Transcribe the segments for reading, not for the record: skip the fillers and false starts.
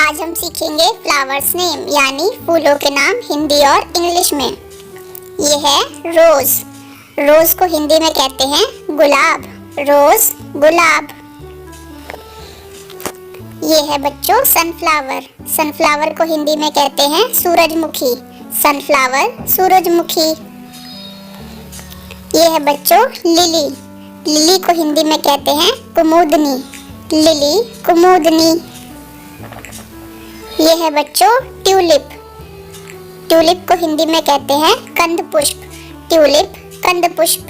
आज हम सीखेंगे फ्लावर्स नेम यानी फूलों के नाम हिंदी और इंग्लिश में। ये है रोज। रोज को हिंदी में कहते हैं गुलाब। रोज गुलाब। ये है बच्चों सनफ्लावर। सनफ्लावर को हिंदी में कहते हैं सूरजमुखी। सनफ्लावर सूरजमुखी। ये है बच्चों लिली। लिली को हिंदी में कहते हैं कुमुदनी। लिली कुमुदनी। ये है बच्चों ट्यूलिप। ट्यूलिप को हिंदी में कहते हैं कंदपुष्प। ट्यूलिप कंदपुष्प।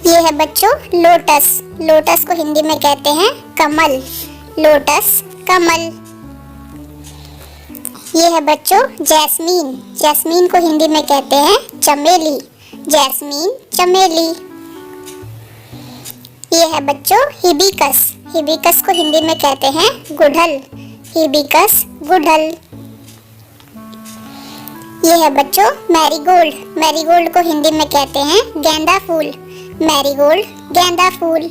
ये है बच्चों लोटस। लोटस को हिंदी में कहते हैं कमल। लोटस कमल। ये है बच्चों जैस्मीन। जैस्मीन को हिंदी में कहते हैं चमेली। जैस्मीन चमेली। ये है बच्चों हिबिस्कस। हिबिस्कस को हिंदी में कहते हैं गुड़हल। हिबिस्कस गुड़हल। ये है बच्चों मैरीगोल्ड। मैरीगोल्ड को हिंदी में कहते हैं गेंदा फूल। मैरीगोल्ड गेंदा फूल।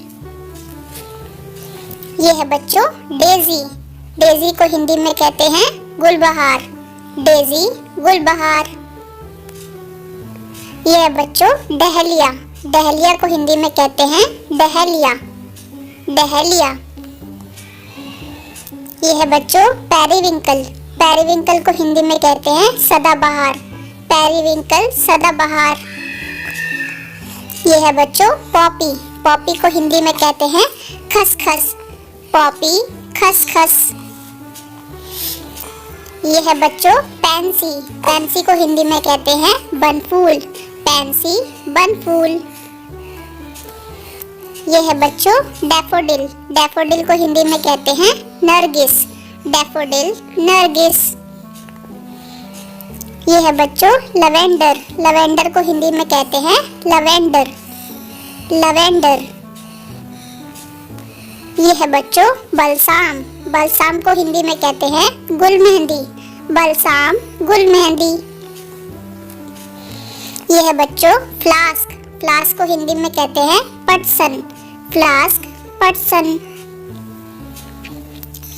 ये है बच्चों डेजी। डेजी को हिंदी में कहते हैं गुलबहार। डेजी गुलबहार। ये है बच्चों डहलिया। डहलिया को हिंदी में कहते हैं डहलिया। डहलिया। ये है बच्चों पेरीविंकल। पेरीविंकल को हिंदी में कहते हैं सदाबहार। पेरीविंकल सदाबहार। ये है बच्चों पॉपी। पॉपी को हिंदी में कहते हैं खसखस। पॉपी खसखस। ये है बच्चों पैंसी। पैंसी को हिंदी में कहते हैं बनफूल। पैंसी बनफूल। ये है बच्चों डैफोडिल। डैफोडिल को हिंदी में कहते हैं नरगिस। डैफोडिल नरगिस। ये है बच्चों लवेंडर। लवेंडर को हिंदी में कहते हैं लवेंडर। लवेंडर। ये है बच्चों बलसाम। बलसाम को हिंदी में कहते हैं गुलमेहंदी। बलसाम गुलमेहंदी। ये है बच्चों फ्लास्क। फ्लास्क को हिंदी में कहते हैं पटसन। फ्लास्क पटसन।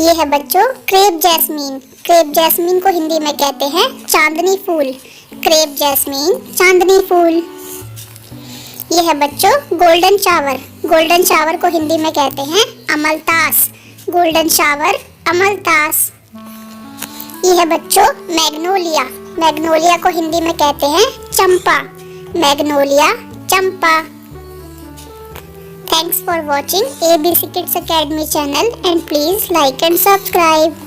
ये है बच्चों क्रेप जैस्मीन। क्रेप जैस्मीन को हिंदी में कहते हैं चांदनी फूल। क्रेप जैस्मीन चांदनी फूल। ये है बच्चों गोल्डन शावर। गोल्डन शावर को हिंदी में कहते हैं अमलतास। गोल्डन शावर अमलतास। ये है बच्चों मैग्नोलिया। मैग्नोलिया को हिंदी में कहते हैं चंपा। मैग्नोलिया चंपा। Thanks for watching ABC Kids Academy channel and please like and subscribe.